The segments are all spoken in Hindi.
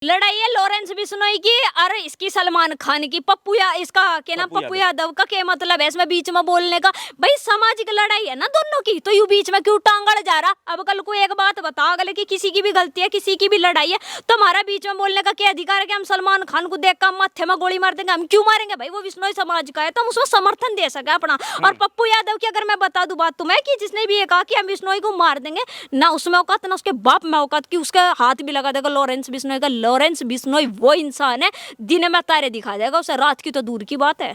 लड़ाई है लॉरेंस बिश्नोई की और इसकी सलमान खान की। पप्पू या इसका क्या नाम, पप्पू यादव का क्या मतलब है इसमें बीच में बोलने का? भाई सामाजिक लड़ाई है ना दोनों की, तो यू बीच में क्यों टांगड़ जा रहा? अब कल को एक बात बता, अगले की किसी की भी गलती है, किसी की भी लड़ाई है, तो हमारा बीच में बोलने का क्या अधिकार है कि हम सलमान खान को देख कर माथे में गोली मार देंगे? हम क्यों मारेंगे भाई? वो बिश्नोई समाज का है तो हम उसको समर्थन दे सके अपना। और पप्पू यादव की अगर मैं बता दूं बात तुम्हें कि जिसने भी ये कहा कि हम बिश्नोई को मार देंगे, ना उसमें औकात ना उसके बाप में औकात कि उसका हाथ भी लगा देगा लॉरेंस बिश्नोई का। लॉरेंस बिश्नोई वो इंसान है दिन में तारे दिखा देगा उसे, रात की तो दूर की बात है।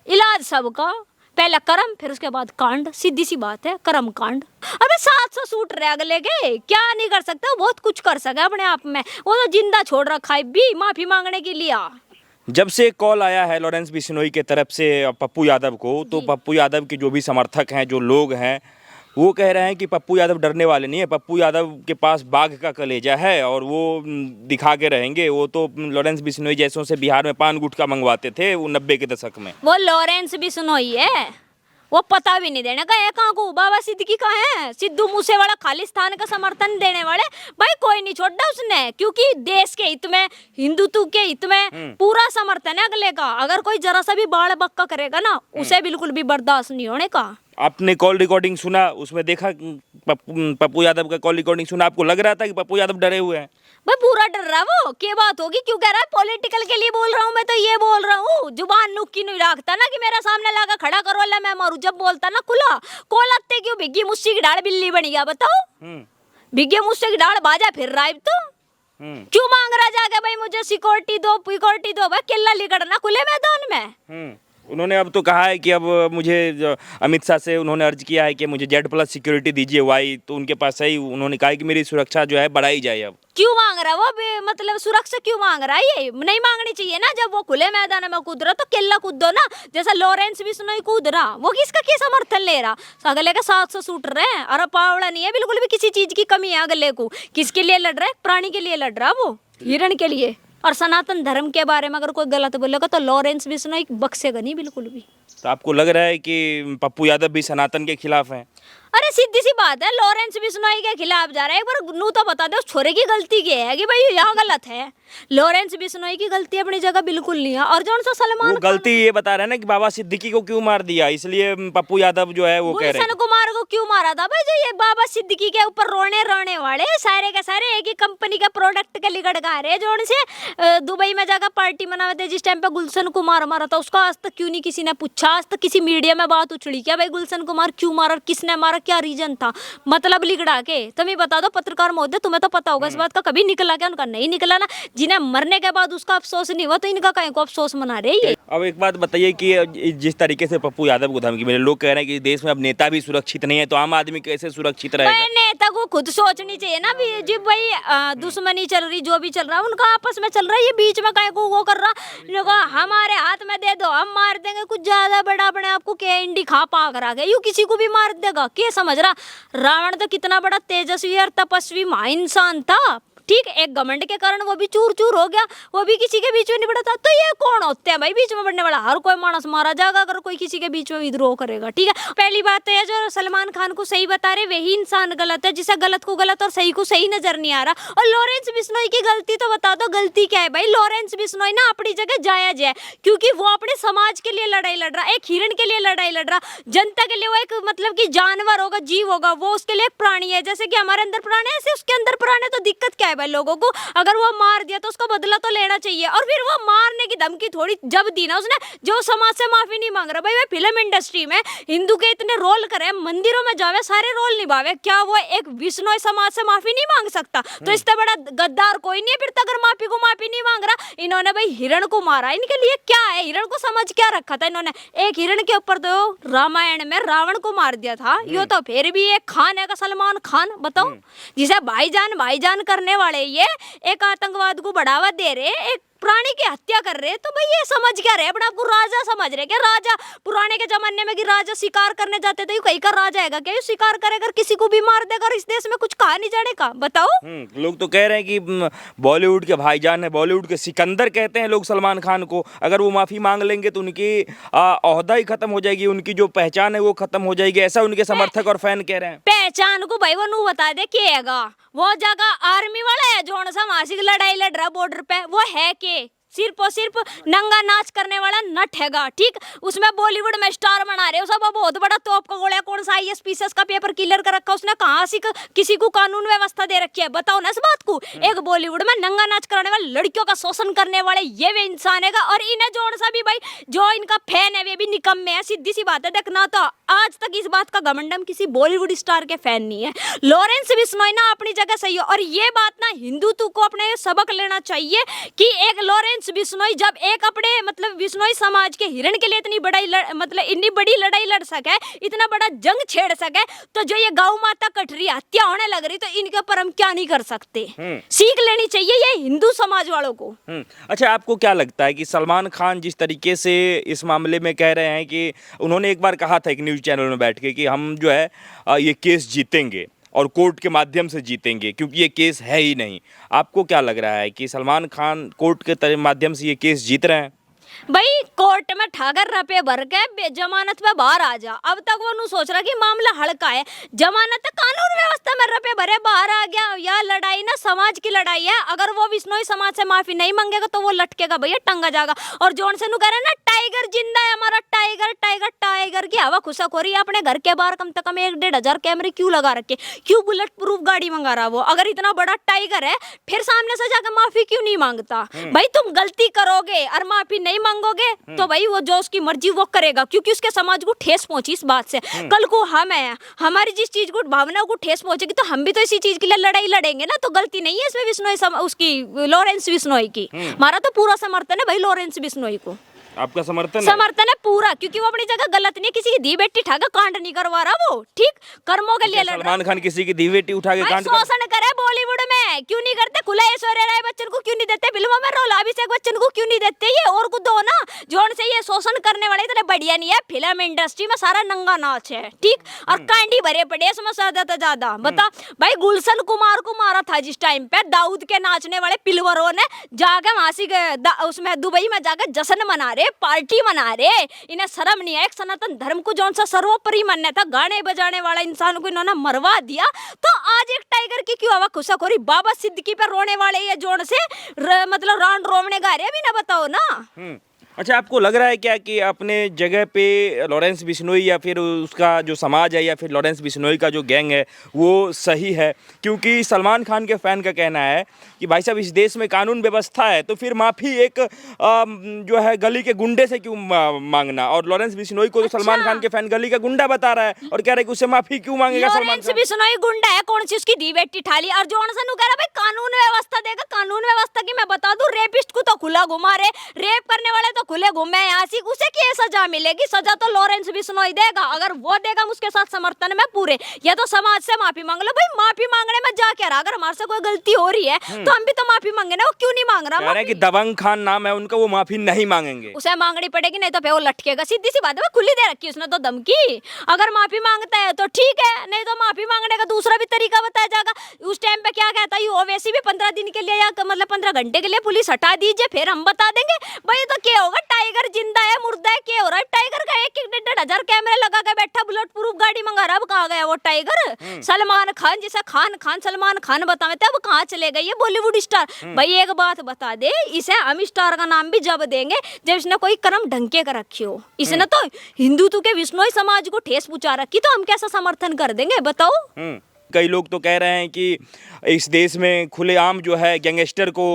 इलाज सबका, पहले कर्म फिर उसके बाद कांड, सीधी सी बात है, कर्म कांड। अबे 700 सूट रहे अगले के, क्या नहीं कर सकता? बहुत कुछ कर सके अपने आप में, वो तो जिंदा छोड़ रखा है भी माफी मांगने के लिए। जब से कॉल आया है लॉरेंस बिश्नोई के तरफ से पप्पू यादव को, तो पप्पू यादव के जो भी समर्थक हैं, जो लोग हैं, वो कह रहे हैं कि पप्पू यादव डरने वाले नहीं है। पप्पू यादव के पास बाघ का कलेजा है और वो दिखा के रहेंगे। वो तो लॉरेंस बिश्नोई जैसों से बिहार में पान गुटखा मंगवाते थे वो 90 के दशक में। वो लॉरेंस बिश्नोई है, वो पता भी नहीं देने का है कहाँ को। बाबा सिद्दीकी का है, सिद्धू मूसेवाला खालिस्तान का समर्थन देने वाले भाई कोई नहीं छोड़ा उसने, क्योंकि देश के हित में, हिंदुत्व के हित में पूरा समर्थन है अगले का। अगर कोई जरा सा भी बाड़ बक्का करेगा ना, उसे बिल्कुल भी बर्दाश्त नहीं होने का। आपने कॉल रिकॉर्डिंग सुना, उसमें देखा पप्पू यादव का कॉल रिकॉर्डिंग सुना, आपको लग रहा था कि पप्पू यादव डरे हुए हैं? भाई पूरा डर रहा वो, क्या बात होगी? क्यों कह रहा है पॉलिटिकल के लिए बोल रहा हूँ मैं, तो ये बोल रहा हूँ जुबान नुक्की नहीं रखता ना कि मेरा सामने लगा खड़ा करो ले मैं मारू। जब बोलता ना खुला को लगते क्यों भिग्गी मुस्सी की डाल बिल्ली बनी गया बताओ? भिग्गी मुस्सी की डाल बाजा फिर रहा है तो क्यों मांग रहा जाके भाई मुझे सिक्योरिटी दो भाई? किला लिगड़ना खुले मैदान में। उन्होंने अब तो कहा है कि अब मुझे अमित शाह से उन्होंने अर्ज किया है कि मुझे Z+ सिक्योरिटी दीजिए वाई, तो उनके पास ही उन्होंने कहा है कि मेरी सुरक्षा जो है बढ़ाई जाए। अब क्यों मांग रहा है वो? मतलब सुरक्षा क्यों मांग रहा है? ये नहीं मांगनी चाहिए ना। जब वो खुले मैदान में कूद रहा तो किला कूदो ना, जैसा लॉरेंस बिश्नोई कूद रहा। वो किसका क्या समर्थन ले रहा? अगले के 700 सूट रहे हैं, अरे पावड़ा नहीं है बिल्कुल भी, किसी चीज की कमी है अगले को। किसके लिए लड़ रहा है? प्राणी के लिए लड़ रहा है वो, हिरण के लिए। और सनातन धर्म के बारे में अगर कोई गलत बोलेगा तो लॉरेंस बिश्नोई बख्शेगा नहीं बिल्कुल भी। तो आपको लग रहा है कि पप्पू यादव भी सनातन के खिलाफ हैं? अरे सीधी सी बात है, लॉरेंस बिश्नोई के खिलाफ जा रहा है। एक बार नू तो बता दो उस छोरे की गलती क्या है कि भाई यहाँ गलत है। लॉरेंस बिश्नोई की गलती अपनी जगह बिल्कुल नहीं है। और जो सलमान वो गलती ये बता रहे हैं ना कि बाबा सिद्दीकी को क्यों मार दिया, इसलिए पप्पू यादव जो है वो कह रहे हैं गुलशन कुमार को क्यों मारा था भाई? जो ये बाबा सिद्दीकी के ऊपर रोने वाले सारे के सारे एक ही कंपनी का प्रोडक्ट के लिगड़ गा रहे, जो से दुबई में जाकर पार्टी मनाते थे। जिस टाइम पे गुलशन कुमार मारा था उसका आज तक क्यों नहीं किसी ने पूछा? आज तक किसी मीडिया में बात उछड़ी क्या भाई गुलशन कुमार क्यों मारा, किसने मारा, क्या रीजन था? मतलब लिगड़ा के तुम्हें बता दो पत्रकार महोदय, तुम्हें तो पता होगा इस बात का। कभी निकला क्या? उनका नहीं निकला ना। जिन्हें मरने के बाद उसका अफसोस नहीं हुआ तो इनका कहीं को अफसोस मना रहे हैं। अब एक बात बताइए कि जिस तरीके से पप्पू यादव को धमकी मिले, लोग कह रहे हैं कि देश में अब नेता भी सुरक्षित नहीं है, तो आम आदमी कैसे सुरक्षित रहेगा? नेता को खुद सोचनी चाहिए ना भी जी भाई, दुश्मनी चल रही, जो भी चल रहा है उनका आपस में चल रहा है, ये बीच में कहीं को वो कर रहा। हमारे हाथ में दे दो हम मार देंगे, कुछ ज्यादा बड़ा अपने आपको क्या इंडी खा पा कर आ गया, यूं किसी को भी मार देगा क्या समझ रहा? रावण तो कितना बड़ा तेजस्वी और तपस्वी महाइंसान था, ठीक, एक घमंड के कारण वो भी चूर चूर हो गया, वो भी किसी के बीच में नहीं पड़ा था। तो ये कौन होते हैं भाई बीच में पड़ने वाला? हर कोई मानस मारा जाएगा अगर कोई किसी के बीच में विद्रोह करेगा, ठीक है। पहली बात तो ये जो सलमान खान को सही बता रहे वही इंसान गलत है, जिसे गलत को गलत और सही को सही नजर नहीं आ रहा। और लॉरेंस बिश्नोई की गलती तो बता दो, गलती क्या है भाई? लॉरेंस बिश्नोई ना अपनी जगह जायज है, क्योंकि वो अपने समाज के लिए लड़ाई लड़ रहा, एक हिरण के लिए लड़ाई लड़ रहा, जनता के लिए। वो एक मतलब कि जानवर होगा, जीव होगा, वो उसके लिए एक प्राणी है। जैसे कि हमारे अंदर प्राण है, ऐसे उसके अंदर प्राण है। तो दिक्कत क्या है भाई लोगों को? अगर वो मार दिया तो उसका बदला तो लेना चाहिए। और फिर वो मारने की धमकी थोड़ी जब दी ना उसने, जो समाज से माफी नहीं मांग रहा भाई। वो फिल्म इंडस्ट्री में हिंदू के इतने रोल करे, मंदिरों में जावे, सारे रोल निभावे, क्या वो एक बिश्नोई समाज से माफी नहीं मांग सकता? तो इससे बड़ा गद्दार कोई नहीं है फिर, अगर माफी को माफी नहीं मांग रहा। इन्होंने भाई हिरण को मारा, इनके लिए क्या है? हिरण को समझ क्या रखा था इन्होंने? एक हिरण के ऊपर तो रामायण में रावण को मार दिया था, यो तो फिर भी एक खान है का सलमान खान, बताओ, जिसे भाईजान भाईजान करने वाले ये एक आतंकवाद को बढ़ावा दे रहे, एक प्राणी की हत्या कर रहे हैं, तो भाई ये समझ क्या रहे, अपने आप को राजा समझ रहे क्या? राजा पुराने के जमाने में कि राजा शिकार करने जाते थे, कहीं का राजा है क्या? शिकार करेगा, किसी को भी मार देगा, और इस देश में कुछ कहा नहीं जाने का, बताओ। लोग तो कह रहे हैं कि बॉलीवुड के भाईजान है, बॉलीवुड के सिकंदर कहते हैं लोग सलमान खान को। अगर वो माफी मांग लेंगे तो उनकी ओहदा ही खत्म हो जाएगी, उनकी जो पहचान है वो खत्म हो जाएगी, ऐसा उनके समर्थक और फैन कह रहे हैं। पहचान को भाई वो नू बता दे के हैगा, वो जगह आर्मी वाला है जो सा मासिक लड़ाई लड़ रहा बॉर्डर पे, वो है के सिर्फ और सिर्फ नंगा नाच करने वाला नट हैगा, ठीक। उसमें बॉलीवुड में स्टार बना रहे हो सब, बहुत बड़ा तोप का गोला, कौन सा आईएएस पीसीएस का पेपर क्लियर कर रखा, उसने कहाँ से किसी को कानून व्यवस्था दे रखी है, बताओ ना इस बात को। एक बॉलीवुड में नंगा नाच कराने वाले, लड़कियों का शोषण करने वाले ये वे इंसान हैगा, और इन्हें जोड़ सा भी भाई जो इनका फैन है वे भी निकम्मे है, सीधी सी बात है। देखना तो आज तक इस बात का घमंडम किसी बॉलीवुड स्टार के फैन नहीं है। लॉरेंस बिश्नोई ना अपनी जगह सही है, और ये बात ना हिंदुत्व को अपने सबक लेना चाहिए कि एक लॉरेंस बिश्नोई जब एक अपने मतलब बिश्नोई समाज के हिरण के लिए इतनी बड़ी लड़ाई लड़ सके, इतना बड़ा जंग छेड़ सके, तो जो ये गौ माता कट रही, हत्या होने लग रही, तो इनके ऊपर हम क्या नहीं कर सकते? सीख लेनी चाहिए ये हिंदू समाज वालों को। अच्छा, आपको क्या लगता है कि सलमान खान जिस तरीके से इस मामले में कह रहे हैं कि उन्होंने एक बार कहा था एक न्यूज़ चैनल में बैठ के कि हम जो है ये केस जीतेंगे और कोर्ट के माध्यम से जीतेंगे, क्योंकि ये केस है ही नहीं। आपको क्या लग रहा है कि सलमान खान कोर्ट के माध्यम से ये केस जीत रहे हैं? भाई कोर्ट में ठाकर रुपए भर के जमानत पे बाहर आ जा, अब तक वो नू सोच रहा कि मामला हल्का है, जमानत कानून व्यवस्था में रुपए भरे बाहर आ गया। यह लड़ाई ना समाज की लड़ाई है, अगर वो बिश्नोई समाज से माफी नहीं मांगेगा तो वो लटकेगा भैया, टंगा जाएगा। और जोन से नू कह रहे ना टाइगर जिंदा है हमारा, टाइगर टाइगर टाइगर की हवा खुशाखोरी है। अपने घर के बाहर कम से कम 1-1.5 कैमरे क्यों लगा रखे, क्यों बुलेट प्रूफ गाड़ी मंगा रहा वो? अगर इतना बड़ा टाइगर है फिर सामने से जाकर माफी क्यों नहीं मांगता? भाई तुम गलती करोगे और माफी नहीं मांगोगे तो भाई वो जो उसकी मर्जी वो करेगा, क्योंकि उसके समाज को ठेस पहुंची इस बात से। कल को हम है, हमारी जिस चीज को भावना को ठेस पहुंचेगी तो हम भी तो इसी चीज के लिए लड़ाई लड़ेंगे ना। तो गलती नहीं है इसमें बिश्नोई उसकी, लॉरेंस बिश्नोई की। हमारा तो पूरा समर्थन है भाई लॉरेंस बिश्नोई को। आपका समर्थन है पूरा, क्योंकि वो अपनी जगह गलत नहीं है, किसी की धी बेटी उठाकर कांड नहीं करवा रहा वो, ठीक। कर्मों के लिए लड़ रहा। सलमान खान किसी की धी बेटी उठा के कांड शोषण करे बॉलीवुड में, क्यों नहीं करते? खुला ऐश्वर्या राय बच्चन को क्यों नहीं देते फिल्मों में रोल? अभिषेक बच्चन को क्यों नहीं देते? ये और को दो ना, जोन से ये शोषण करने वाले इतने बढ़िया नहीं है। फिल्म इंडस्ट्री में सारा नंगा नाच है, ठीक, और कांडी भरे पड़े इसमें ज्यादा। बता भाई, गुलशन कुमार को मारा था जिस टाइम पे, दाऊद के नाचने वाले पिलवरों ने जाके वहां उसमें दुबई में जाकर जश्न मना रहे, पार्टी मना रहे। इन्हें शर्म नहीं है? एक सनातन धर्म को जौन सा सर्वोपरि मान्य था, गाने बजाने वाला इंसान को इन्होंने मरवा दिया। तो आज एक टाइगर की क्यों हवा खुशाखोरी? बाबा सिद्दीकी पर रोने वाले ये जोन से मतलब रान रोमने गा रहे, अभी ना बताओ ना। अच्छा, आपको लग रहा है क्या कि अपने जगह पे लॉरेंस बिश्नोई या फिर उसका जो समाज है या फिर लॉरेंस बिश्नोई का जो गैंग है वो सही है? क्योंकि सलमान खान के फैन का कहना है कि भाई साहब इस देश में कानून व्यवस्था है, तो फिर माफ़ी एक जो है गली के गुंडे से क्यों मांगना? और लॉरेंस बिश्नोई को तो सलमान खान के फैन गली का गुंडा बता रहा है और कह रहा है कि उससे माफ़ी क्यों मांगेगा सलमान खान? लॉरेंस बिश्नोई गुंडा है? कौन सी उसकी दी बेटी ठाली? और जोन से कह रहा भाई कानून व्यवस्था देगा। कानून व्यवस्था की मैं बता दूं, रेपिस्ट को तो खुला घुमा रहे, रेप करने वाले तो खुले घूमे यहाँ से, उसे क्या सजा मिलेगी? सजा तो लॉरेंस बिश्नोई देगा, अगर वो देगा हम उसके साथ समर्थन में पूरे। या तो समाज से माफी मांग लो भाई, माफी मांगने में जा क्या रहा? अगर हमारे से कोई गलती हो रही है तो हम भी तो माफी मांगे ना, वो क्यों नहीं मांग रहा? कह रहे हैं कि दबंग खान नाम है उनका, वो माफी नहीं मांगेंगे। उसे मांगनी पड़ेगी, नहीं तो फिर वो लटकेगा। सीधी सी बात है, खुली दे रखी उसने तो धमकी। अगर माफी मांगता है तो ठीक है, नहीं तो माफी मांगने का दूसरा भी तरीका बताया जाएगा। उस टाइम पे क्या कहता है, वैसे भी 15 दिन के लिए या मतलब 15 घंटे के लिए पुलिस हटा दीजिए, फिर हम बता देंगे। भाई तो क्या होगा? टाइगर जिंदा है मुर्दा है, क्या हो रहा है? टाइगर का 1-1.5 कैमरे लगा के बैठा, बुलेट प्रूफ गाड़ी मंगा रहा। अब कहाँ गया वो टाइगर? सलमान खान जिसे खान सलमान खान बतावे थे, अब कहाँ चले गए ये बॉलीवुड स्टार? भाई एक बात बता दे, इसे हम स्टार का नाम भी जब देंगे जब इसने कोई कर्म ढंग के कर रखी हो। इसने तो हिंदुत्व के बिश्नोई समाज को ठेस पहुंचा रखी, तो हम कैसा समर्थन कर देंगे बताओ? कई लोग तो कह रहे हैं कि इस देश में खुलेआम जो है गैंगस्टर को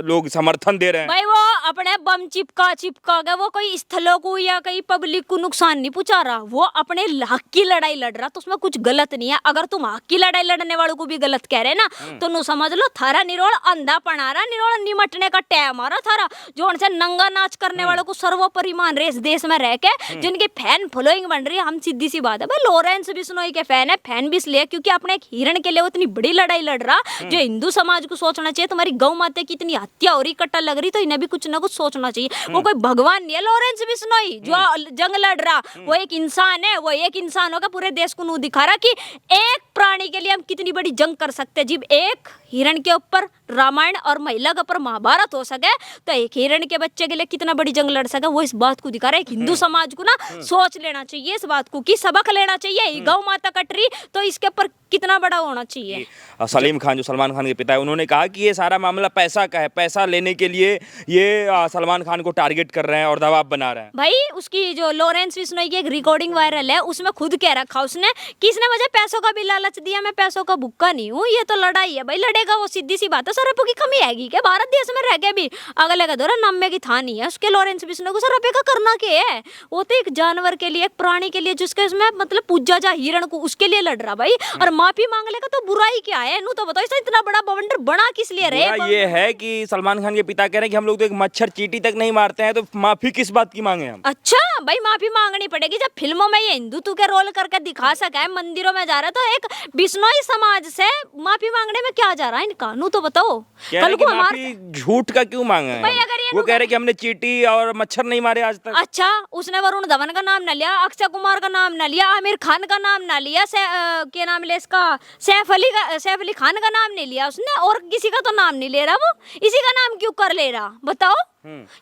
लोग समर्थन दे रहे हैं। भाई वो अपने बम चिपका के वो कोई स्थलों को या कहीं पब्लिक को नुकसान नहीं पहुंचा रहा, वो अपने हक की लड़ाई लड़ रहा, तो उसमें कुछ गलत नहीं है। अगर तुम हक की लड़ाई लड़ने वालों को भी गलत कह रहे ना, तो नु समझ लो थारा निरोल अंधा पनारा, निरोल निमटने का टाइम आ रहा थारा। जो उनसे नंगा नाच करने वालों को सर्वोपरि मान रहे इस देश में रह के, जिनकी फैन फॉलोइंग बन रही है। हम सीधी सी बात है भाई, लॉरेंस बिश्नोई के फैन है, फैन भी इसलिए क्योंकि कि अपने एक हिरण के लिए वो इतनी बड़ी लड़ाई लड़ रहा, जो हिंदू समाज को सोचना चाहिए तुम्हारी गौ माता की इतनी हत्या हो रही, कट्टा लग रही, तो इन्हें भी कुछ ना कुछ सोचना चाहिए। वो कोई भगवान नहीं है लॉरेंस बिश्नोई जो जंग लड़ रहा, वो एक इंसान है। वो एक इंसान होगा पूरे देश को नू दिखा रहा कि एक प्राणी के लिए हम कितनी बड़ी जंग कर सकते हैं। जब एक हिरण के ऊपर रामायण और महिला के ऊपर महाभारत हो सके, तो एक हिरण के बच्चे के लिए कितना बड़ी जंग लड़ सके, वो इस बात को दिखा रहा है। हिंदू समाज को ना सोच लेना चाहिए इस बात को, कि सबक लेना चाहिए। गौ माता कट रही तो इसके ऊपर कितना बड़ा होना चाहिए। सलीम खान जो सलमान खान के पिता है, उन्होंने कहा कि ये सारा मामला पैसा का है, पैसा लेने के लिए ये सलमान खान को टारगेट कर रहे हैं और दबाव बना रहे हैं। भाई उसकी जो लॉरेंस बिश्नोई की एक रिकॉर्डिंग वायरल है, उसमें खुद कह रखा उसने कि इसने मुझे पैसों का भी लालच दिया, मैं पैसों का भुक्का नहीं हूँ। ये तो लड़ाई है भाई, लड़ेगा वो, सीधी सी बात है। सौ रुपये की कमी आएगी क्या भारत देश में रह के भी? अगले का दौरा नम्बे की था नहीं है उसके लॉरेंस बिश्नोई को, 100 रुपये का करना क्या है? वो तो एक जानवर के लिए, एक प्राणी के लिए, जिसके उसमें मतलब पूजा जा हिरण को, उसके लिए लड़ रहा भाई। और माफी मांग लेगा तो बुराई क्या है? नू तो बताओ इसने इतना बड़ा बवंडर बना किस लिए रहे? ये है कि सलमान खान के पिता कह रहे हैं कि हम लोग तो एक मच्छर चींटी तक नहीं मारते हैं, तो माफी किस बात की मांगे हम? अच्छा भाई माफी मांगनी पड़ेगी। जब फिल्मों में ये हिंदुत्व के रोल करके दिखा सका है, मंदिरों में जा रहा है, तो एक बिश्नोई समाज से माफी मांगने में क्या जा रहा है इनका? नू तो बताओ। कल को माफी झूठ का क्यों मांगा है? भाई अगर ये वो कह रहे कि हमने चींटी और मच्छर नहीं मारे आज तक। अच्छा उसने वरुण धवन का नाम ना लिया, अक्षय कुमार का नाम ना लिया, आमिर खान का नाम ना लिया, क्या नाम लिया इसका, सैफ अली खान का नाम नहीं लिया उसने, और किसी का तो नाम नहीं ले रहा। वो इसी का नाम क्यों कर ले रहा बताओ?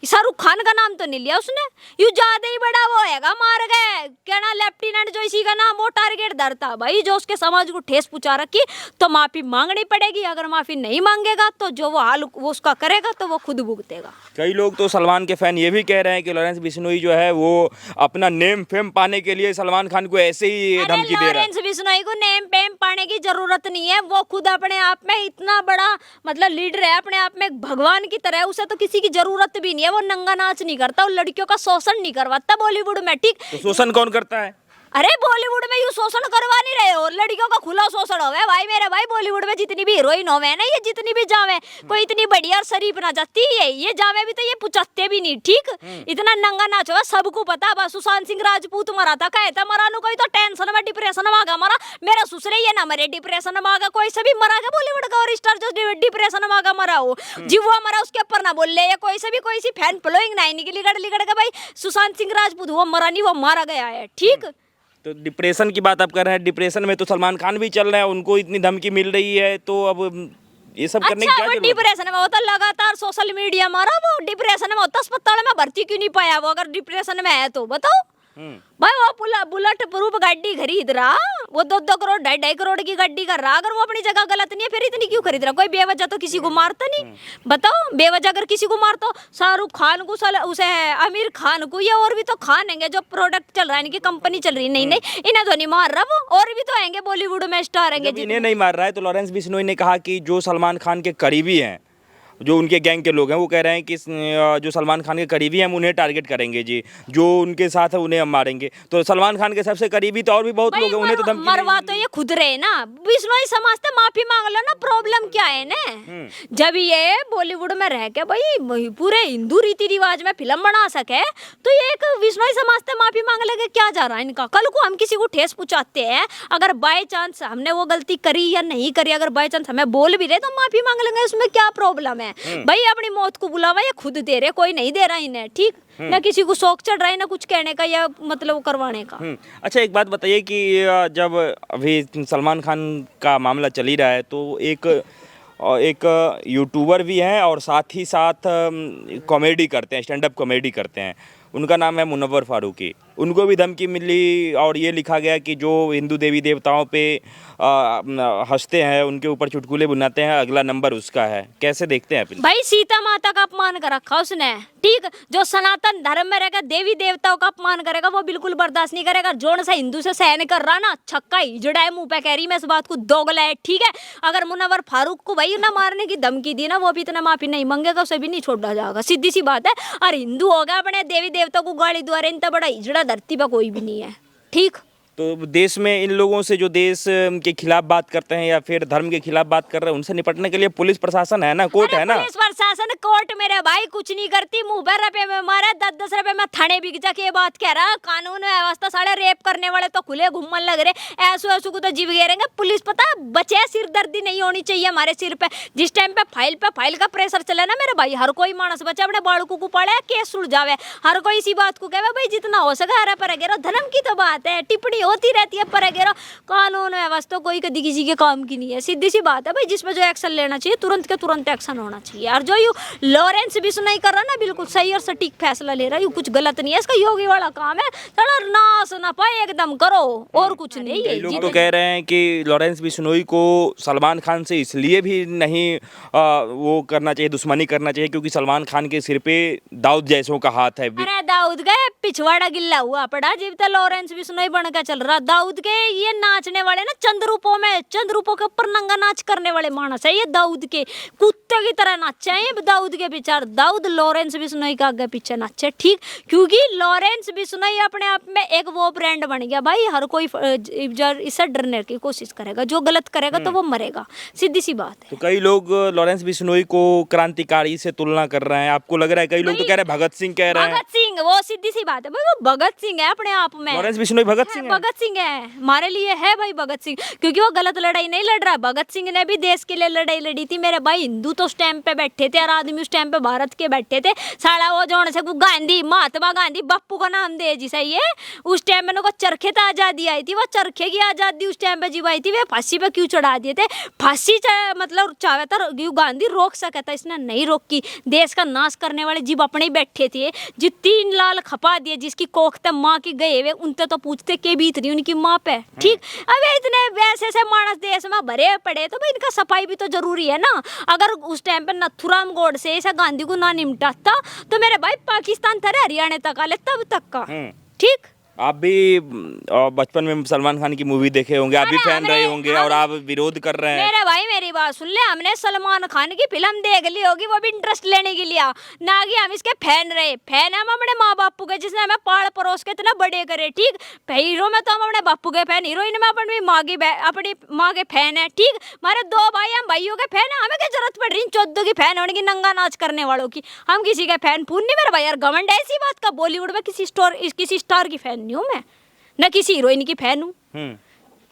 शाहरुख खान का नाम तो नहीं लिया उसने। यू ज्यादा ही बड़ा वो हैगा, मार गए क्या ना लेफ्टिनेंट जो इसी का नाम वो टारगेट धरता भाई, जो उसके समाज को ठेस पहुंचा रखी, तो माफी मांगनी पड़ेगी। अगर माफी नहीं मांगेगा तो जो वो हाल वो उसका करेगा तो वो खुद भुगतेगा। कई लोग तो सलमान के फैन ये भी कह रहे हैं कि लॉरेंस बिश्नोई जो है वो अपना नेम फेम पाने के लिए सलमान खान को ऐसे ही धमकी दे रहा है। लॉरेंस बिश्नोई को नेम फेम पाने की जरूरत नहीं है, वो खुद अपने आप में इतना बड़ा मतलब लीडर है, अपने आप में एक भगवान की तरह है, उसे तो किसी की जरूरत भी नहीं है। वो नंगा नाच नहीं करता, वो लड़कियों का शोषण नहीं करवाता बॉलीवुड में, ठीक? तो शोषण कौन करता है? अरे बॉलीवुड में यू शोषण करवा नहीं रहे हो, लड़कियों का खुला शोषण हो गया भाई मेरे भाई। बॉलीवुड में जितनी भी हीरोइन होवे ना, ये जितनी भी जावे, कोई इतनी बढ़िया और शरीफ ना जाती है, ये जावे भी तो ये पुचत्ते भी नहीं, ठीक? इतना नंगा नाच होगा सबको पता। बस सुशांत सिंह राजपूत मरा था, कहे था मरा नु, कोई तो टेंशन में डिप्रेशन में आ गया मरा, मेरा ससुरे ये ना मरे डिप्रेशन में आ गया, कोई से भी मरा गया बॉलीवुड का और स्टार जो डिप्रेशन में आ गया मरा हो, जीवा मरा उसके ऊपर ना बोल ले, कोई से भी कोई सी फैन फॉलोइंग नहीं निकली लिगड़ के भाई। सुशांत सिंह राजपूत वो मरा नहीं, वो मारा गया है, ठीक? तो डिप्रेशन की बात आप कर रहे हैं, डिप्रेशन में तो सलमान खान भी चल रहे हैं, उनको इतनी धमकी मिल रही है, तो अब ये सब करने की क्या जरूरत है? डिप्रेशन में होता लगातार सोशल मीडिया मारा, वो डिप्रेशन में होता, अस्पताल में भर्ती क्यों नहीं पाया वो अगर डिप्रेशन में है तो बताओ? भाई वो बुलेट प्रूफ गाड़ी खरीद रहा, वो 2-2 करोड़ 2.5 करोड़ की गाड़ी कर रहा, अगर वो अपनी जगह गलत नहीं है फिर इतनी क्यों खरीद रहा? कोई बेवजह तो किसी को मारता नहीं, बताओ? बेवजह अगर किसी को मारता, शाहरुख खान को उसे आमिर खान को, ये और भी तो खान हैंगे जो प्रोडक्ट चल रहा है, इनकी कंपनी चल रही है, नहीं इन्हें तो नहीं मार रहा वो, और भी तो हैंगे बॉलीवुड में स्टार हैंगे। इन्हें नहीं मार रहा है तो लॉरेंस बिश्नोई ने कहा कि जो सलमान खान के करीबी हैं, जो उनके गैंग के लोग हैं, वो कह रहे हैं कि जो सलमान खान के करीबी हैं हम उन्हें टारगेट करेंगे जी, जो उनके साथ है उन्हें हम मारेंगे। तो सलमान खान के सबसे करीबी तो और भी बहुत लोग हैं, उन्हें तो धमकी मरवा तो ये खुद रहे ना। बिश्नोई समाज से माफी मांग लो ना, प्रॉब्लम क्या है ना? जब ये बॉलीवुड में रह के भाई पूरे हिंदू रीति रिवाज में फिल्म बना सके, तो ये एक बिश्नोई समाज से माफी मांग लगे, क्या जा रहा है इनका? कल को हम किसी को ठेस पहुंचाते हैं, अगर बाय चांस हमने वो गलती करी या नहीं करी, अगर बाय चांस हमें बोल भी रहे तो माफी मांग लेंगे, उसमें क्या प्रॉब्लम है? भाई अपनी मौत को बुलावा ये खुद दे रहे, कोई नहीं दे रहा इन्हें, ठीक? ना किसी को शौक चढ़ रहा है, ना कुछ कहने का या मतलब करवाने का। अच्छा एक बात बताइए कि जब अभी सलमान खान का मामला चल ही रहा है, तो एक यूट्यूबर भी हैं और साथ ही साथ कॉमेडी करते हैं, स्टैंड अप कॉमेडी करते हैं, उनका नाम है मुनव्वर फारूकी। उनको भी धमकी मिली और ये लिखा गया कि जो हिंदू देवी देवताओं पे हंसते हैं, उनके ऊपर चुटकुले बुनाते हैं, अगला नंबर उसका है। कैसे देखते हैं आप? भाई सीता माता का अपमान कर रखा उसने, ठीक? जो सनातन धर्म में रहेगा, देवी देवताओं का अपमान करेगा, वो बिल्कुल बर्दाश्त नहीं करेगा। जोन सा हिंदू से सहन कर रहा ना, छक्का हिजड़ा है, मुंह पे कह रही मैं इस बात को, दोगला है, ठीक है? अगर मुनव्वर फारूक को भाई ना मारने की धमकी दी ना, वो भी इतना माफी नहीं मांगेगा, उसे भी नहीं छोड़ा जाएगा, सीधी सी बात है। और हिंदू हो गया अपने देवी देवताओं को गाली द्वारा, इतना बड़ा हिजड़ा धरती पर कोई भी नहीं है, ठीक? तो देश में इन लोगों से जो देश के खिलाफ बात करते हैं या फिर धर्म के खिलाफ बात कर रहे हैं, उनसे निपटने के लिए पुलिस प्रशासन है ना, कोर्ट अरे है ना। पुलिस प्रशासन कोर्ट मेरे भाई कुछ नहीं करती, मुंह पर रुपए में मारे 10-10 रुपए में थाने बिक जा के बात कह रहा। कानून व्यवस्था साढ़े रेप करने वाले तो खुले घूमने लग रहे, ऐसो ऐसो को तो जीव घेरेंगे। पुलिस पता बचे सिरदर्दी नहीं होनी चाहिए हमारे सिर पे। जिस टाइम पे फाइल का प्रेशर चले ना मेरे भाई, हर कोई मानस बचे अपने बालकों को पड़े केस सुलझावे, हर कोई इसी बात को कहे भाई जितना हो सके हरा पर गिरो। धर्म की तो बात है, टिप्पणी होती रहती है पर गिरो। कानून व्यवस्था कोई कभी किसी के काम की नहीं है, सीधी सी बात है भाई। जिसमें जो एक्शन लेना चाहिए तुरंत के तुरंत एक्शन होना चाहिए। और जो यू लॉरेंस बिश्नोई कर रहा ना, बिल्कुल सही और सटीक फैसला ले रहा है, यू कुछ गलत नहीं है। इसका योगी वाला काम है, थोड़ा नाश ना पाए एकदम करो और कुछ नहीं। कई लोग तो कह रहे हैं कि लॉरेंस बिश्नोई को सलमान खान से इसलिए भी नहीं वो करना चाहिए, दुश्मनी करना चाहिए क्योंकि सलमान खान के सिर पे दाऊद जैसों का हाथ है। अरे दाऊद गए पिछवाड़ा गिल्ला हुआ पड़ा जीव तो लॉरेंस बिश्नोई बन के चल रहा। दाऊद के ये नाचने वाले ना चंद रूपों के ऊपर नंगा नाच करने वाले मानस है ये। दाऊद के कुत्ते की तरह नाचे हैं दाऊद के पीछे। दाऊद लॉरेंस बिश्नोई का आगे पीछे नाचे, ठीक, क्योंकि लॉरेंस बिश्नोई अपने आप में एक वो ब्रांड बन गया भाई। हर कोई इससे डरने की कोशिश करेगा, जो गलत करेगा तो वो मरेगा, सीधी सी बात है। तो कई लोग लॉरेंस बिश्नोई को क्रांतिकारी से तुलना कर रहे हैं, आपको लग रहा है? कई लोग तो कह रहे हैं भगत सिंह कह रहे हैं। भगत सिंह वो सीधी सी बात है भाई, वो भगत सिंह है अपने आप में। लॉरेंस बिश्नोई भगत सिंह है? भगत सिंह है हमारे लिए, है भाई भगत सिंह, क्योंकि वो गलत लड़ाई नहीं लड़ रहा। भगत सिंह ने भी देश के लिए लड़ाई लड़ी थी मेरे भाई। हिंदू तो उस टाइम पे बैठे थे और आदमी उस टाइम पे भारत के बैठे थे। साला वो जो से गांधी, महात्मा गांधी, बापू का नाम दे जी सही है। उस टाइम में चरखे तो आजादी आई थी, वो चरखे की आजादी उस टाइम पे जीवाई थी। वे फांसी पे क्यों चढ़ा दिए थे? फांसी मतलब चाहे तो गांधी रोक सका था, इसने नहीं रोकी। देश का नाश करने वाले जीव अपने ही बैठे थे। जो 3 लाल खपा दिए, जिसकी कोख तक माँ की गए हुए, उनसे तो पूछते के बीत रही उनकी माँ पे, ठीक। अब इतने वैसे से मानस देश में भरे पड़े तो भाई इनका सफाई भी तो जरूरी है ना। अगर उस टाइम पे नथुराम गोडसे ऐसा गांधी को ना निपटाता तो मेरे भाई पाकिस्तान था हरियाणा तक आले तब तक का, ठीक। आप भी बचपन में सलमान खान की मूवी देखे होंगे, आप भी फैन रहे होंगे और आप विरोध कर रहे हैं। मेरे भाई मेरी बात सुन ले, हमने सलमान खान की फिल्म देख ली होगी, वो भी इंटरेस्ट लेने के लिए, ना कि हम इसके फैन रहे। फैन हम अपने माँ बापू के, जिसने हमें पाल परोस के इतना बड़े करे, ठीक। हीरो में तो हम अपने बापू के फैन, हीरोइन में अपनी माँ के फैन है, ठीक। हमारे 2 भाई हम भाइयों के फैन है, हमें क्या जरूरत पड़ रही 14 की फैन होने की, नंगा नाच करने वालों की। हम किसी के फैन फून नहीं मेरे भाई यार, घमंड ऐसी बात का। बॉलीवुड में किसी स्टार की फैन नहीं हूँ मैं, न किसी हीरोइन की फैन हूँ।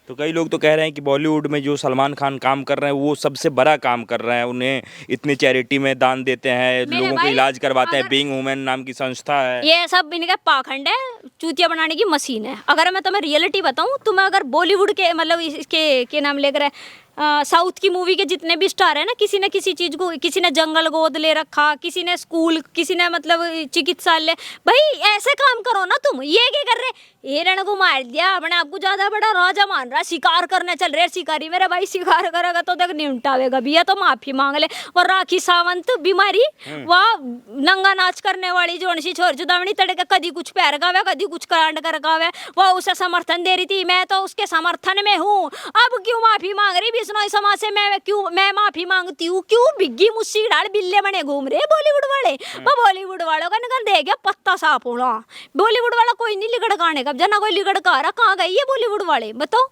तो कई लोग तो कह रहे हैं कि बॉलीवुड में जो सलमान खान काम कर रहे हैं वो सबसे बड़ा काम कर रहे हैं। उन्हें इतनी चैरिटी में दान देते हैं, लोगों का इलाज करवाते हैं, बीइंग वुमेन नाम की संस्था है। ये सब इनका पाखंड है, चूतिया बनाने की मशीन है। अगर मैं तुम्हें रियलिटी बताऊं, तुम्हें अगर बॉलीवुड के मतलब इसके नाम लेकर साउथ की मूवी के जितने भी स्टार है ना, किसी ने किसी चीज को, किसी ने जंगल गोद ले रखा, किसी ने स्कूल, किसी ने मतलब चिकित्सालय। भाई ऐसे काम करो ना तुम, ये क्या कर रहे? हिरण को मार दिया, अपने आपको ज्यादा बड़ा राजा मान रहा, शिकार करने चल रहे। शिकारी मेरे भाई शिकार करेगा तो देख निपटावेगा भैया, तो माफी मांग ले। और राखी सावंत बीमारी, वह नंगा नाच करने वाली जो सी छोर जुदावनी तड़के, कदी कुछ पैर गावे, कदी कुछ कांड कर गावे, वह उसे समर्थन दे रही थी। मैं तो उसके समर्थन में हूँ। अब क्यों माफी मांग रही बिश्नोई समाज से? मैं माफी मांगती हूँ क्यों? बिग्गी मुस्सी डाल बिल्ले बने घूम रहे बॉलीवुड वाले। वो बॉलीवुड वालों का निकल दे गया पत्ता साफ होना। बॉलीवुड वाला कोई नहीं लिगड़ गाने का, जना कोई लिगड़ का रहा, कहाँ गई ये बॉलीवुड वाले बताओ?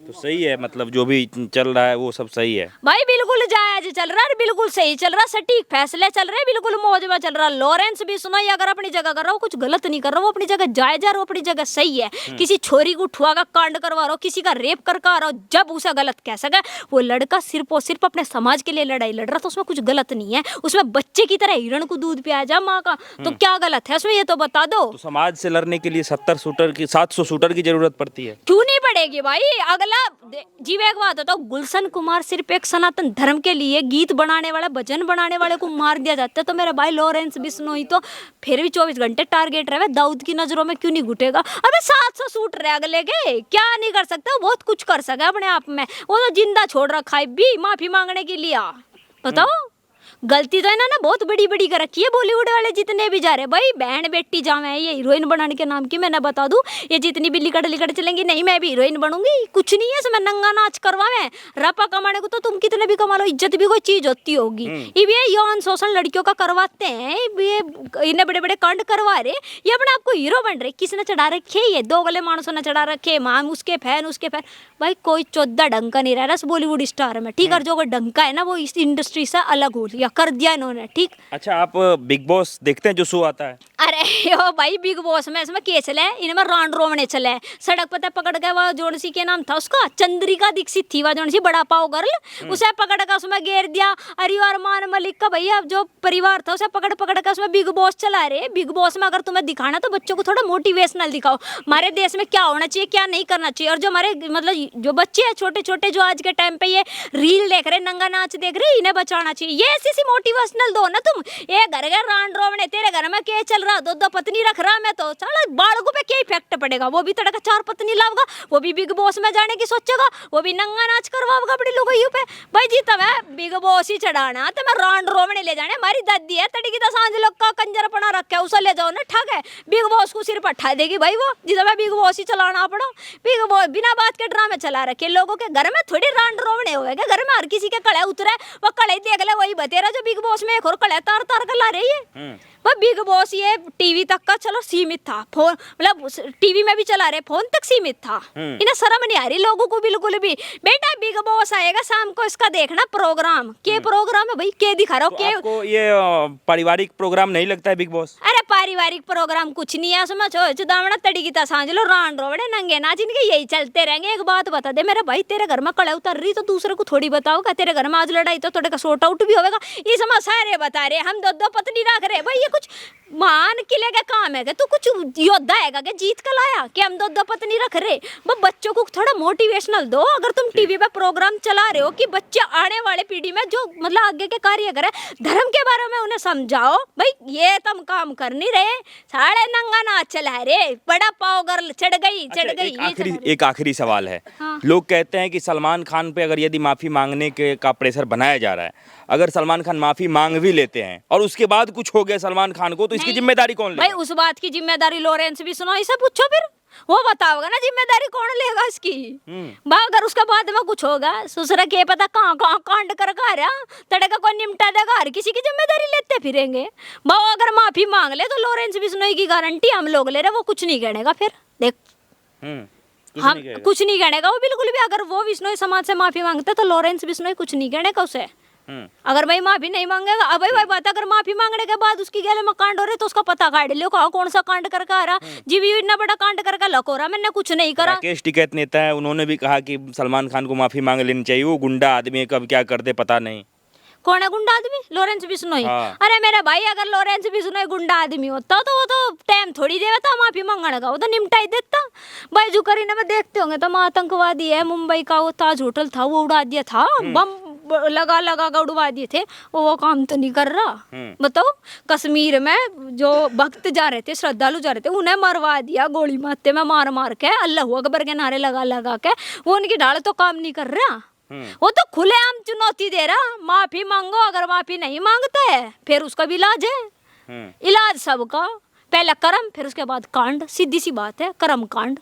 तो सही है, मतलब जो भी चल रहा है वो सब सही है भाई, बिल्कुल जायज चल रहा है, बिल्कुल सही चल रहा है, सटीक फैसले चल रहे हैं, बिल्कुल मौज में चल रहा है। लॉरेंस बिश्नोई अगर अपनी जगह कर रहा हो, कुछ गलत नहीं कर रहा, वो अपनी जगह जायज है, वो अपनी जगह सही है। किसी छोरी को उठवा का कांड करवा रहा हो, किसी का रेप कर रहा हो, जब उसे गलत कह सके। वो लड़का सिर्फ और सिर्फ अपने समाज के लिए लड़ाई लड़ रहा था, उसमें कुछ गलत नहीं है। उसमें बच्चे की तरह हिरण को दूध पिया जा माँ का, तो क्या गलत है उसमें, ये तो बता दो। तो समाज से लड़ने के लिए 700 शूटर की जरूरत पड़ती है? क्यों नहीं पड़ेगी भाई? अगला जीव एक बात होता, गुलशन कुमार सिर्फ एक सनातन धर्म के लिए गीत बनाने वाला, भजन बनाने वाले को मार दिया जाता है, तो मेरे भाई लॉरेंस बिश्नोई तो फिर भी 24 घंटे टारगेट रहे। दाऊद की नजरों में क्यों नहीं घुटेगा? अबे 700 शूट रहे अगले के, क्या नहीं कर सकता? बहुत कुछ कर सके अपने आप में। वो तो जिंदा छोड़ रखा है भी माफी मांगने के लिए, बताओ। गलती तो इन्होंने बहुत बड़ी बड़ी कर रखी है बॉलीवुड वाले जितने भी जा रहे भाई बहन बेटी जावे ये हीरोइन बनाने के नाम की मैं बता दूं ये जितनी भी लिकड़ चलेंगी नहीं मैं भी हीरोइन बनूंगी कुछ नहीं है इसमें नंगा नाच करवावे रपा कमाने को तो तुम कितने भी कमा लो इज्जत भी कोई चीज होती होगी ये यौन शोषण लड़कियों का करवाते हैं ये इन्हें बड़े बड़े कांड करवा रहे ये अपने आपको हीरो बन रहे किसने चढ़ा रखे ये दो गले मानसों ने चढ़ा रखे माम उसके फैन भाई कोई 14 ढंग का नहीं रह रहा बॉलीवुड स्टार में ठीक है जो कोई ढंग का है ना वो इस इंडस्ट्री से अलग हो लिया कर दिया इन्होंने ठीक। अच्छा आप बिग बॉस देखते हैं जो शो आता है? अरे यो भाई बिग बॉस में इसमें के चले इनमें राउंड रोवने चले सड़क पर पकड़ के वो जोन सी के नाम था उसका चंद्रिका दीक्षित थी वह जोन सी बड़ा पाव गर्ल उसे पकड़ के उसमें घेर दिया अरे अरमान मलिक का भैया जो परिवार था उसे पकड़ के उसमें बिग बॉस चला रहे बिग बॉस में अगर तुम्हें दिखाना तो बच्चों को थोड़ा मोटिवेशनल दिखाओ हमारे देश में क्या होना चाहिए क्या नहीं करना चाहिए और जो हमारे मतलब जो बच्चे हैं छोटे छोटे जो आज के टाइम पे ये रील देख रहे नंगा नाच देख रहे इन्हें बचाना चाहिए ये ऐसी मोटिवेशनल दो ना तुम ये घर के रांड रोवने तेरे घर में क्या चल रहा दो पत्नी रख रहा मैं तो साला बालकों पे क्या इफेक्ट पड़ेगा वो भी तड़का 4 पत्नी लाऊंगा वो भी बिग बॉस में जाने की सोचेगा वो भी नंगा नाच करवाओगा अपनी लोगों पे भाई जी तुम्हें बिग बॉस ही चढ़ाना तो मैं रांड रोवने ले जाने हमारी दादी है तड़की तो सांझ लोग का कंजरपना रखा है उसे ले जाओ ना ठग है बिग बॉस को सिर पर ठा देगी भाई वो जिसे मैं बिग बॉस ही चलाना पड़ो बिग बॉस बिना बात के ड्रामे चला रखे लोगों के घर में थोड़ी रांड रोवने हुए घर में हर किसी के कड़े उतरे वो कड़े देख ले वही बतेरा जो बिग बॉस में एक और कड़े तार तार कर ला रही है वो बिग बॉस ये टीवी तक का चलो सीमित था फोन मतलब टीवी में भी चला रहे फोन तक सीमित था इन्हें शर्म नहीं आ रही लोगों को बिल्कुल भी बेटा बिग बॉस आएगा शाम को इसका देखना प्रोग्राम के प्रोग्राम है भाई के दिखा रहा हो के आपको ये पारिवारिक प्रोग्राम नहीं लगता है बिग बॉस? अरे पारिवारिक प्रोग्राम कुछ नहीं है उसमें दावना तड़ी की सांझ लो रांड रोवड़े नंगे नाच इनके यही चलते रहेंगे। एक बात बता दे मेरे भाई तेरे घर में कड़े उतर रही तो दूसरे को थोड़ी बताओगा तेरे घर में आज लड़ाई तो थोड़े का शॉर्ट आउट भी होगा ये समझ सारे बता रहे हम दो पत्नी रख रहे भाई ये कुछ मान किले का काम है तो कुछ योद्धा है क्या जीत कर लाया कि हम दो पत्नी रख रहे वो बच्चों को थोड़ा मोटिवेशनल दो अगर तुम टीवी पे प्रोग्राम चला रहे हो कि बच्चे आने वाले पीढ़ी में जो मतलब आगे के कार्य करे धर्म के बारे में उन्हें समझाओ भाई ये तुम काम कर नहीं रहे साढ़े नंगा नाच चला रहे बड़ा पाव गर्ल चढ़ गई। एक आखिरी सवाल है हाँ। लोग कहते हैं कि सलमान खान पे अगर यदि माफी मांगने के का प्रेशर बनाया जा रहा है अगर सलमान खान माफी मांग भी लेते हैं और उसके बाद कुछ हो गया सलमान खान को तो इसकी जिम्मेदारी कौन लेगा? भाई उस बात की जिम्मेदारी लॉरेंस भी सुनो इसे पूछो फिर वो बताओगा ना जिम्मेदारी कौन लेगा इसकी अगर उसके बाद में कुछ होगा ससुरा के पता कहाँ कांड कर रहा तड़े का कोई निमटा देगा हर किसी की जिम्मेदारी लेते फिरेंगे बाबा अगर माफी मांग ले तो लॉरेंस बिश्नोई की गारंटी हम लोग ले रहे वो कुछ नहीं कहने का फिर देख हम कुछ नहीं कहने का वो बिल्कुल भी अगर वो बिश्नोई समाज से माफी मांगते तो लॉरेंस बिश्नोई कुछ नहीं कहने का उसे अगर भाई माफी नहीं मांगेगा अब भाई बात अगर माफी मांगने के बाद उसकी गले में कांड हो रहे तो उसका पता काट लो कौन सा कांड करके आ रहा जी भी इतना बड़ा कांड करके लको रहा मैंने कुछ नहीं करा। राकेश टिकैत नेता है उन्होंने भी कहा कि सलमान खान को माफी मांग लेनी चाहिए वो गुंडा आदमी है कब क्या करते पता नहीं। कौन है गुंडा आदमी? लॉरेंस बिश्नोई। हाँ। अरे मेरा भाई अगर लॉरेंस बिश्नोई गुंडा आदमी होता तो वो तो टाइम थोड़ी देता माफी मांगने का वो तो निपटा ही देता भाई जो करीना में देखते होंगे तो आतंकवादी है मुंबई का वो ताज होटल था वो उड़ा दिया था बम लगा कर उड़वा दिए थे वो काम तो नहीं कर रहा। बताओ कश्मीर में जो भक्त जा रहे थे श्रद्धालु जा रहे थे उन्हें मरवा दिया गोली मारते में मार के अल्लाह अकबर के नारे लगा के वो उनकी ढाल तो काम नहीं कर रहा वो तो खुलेआम चुनौती दे रहा माफी मांगो अगर माफी नहीं मांगता है फिर उसका भी इलाज है इलाज सबका पहले कर्म फिर उसके बाद कांड सीधी सी बात है कर्म कांड।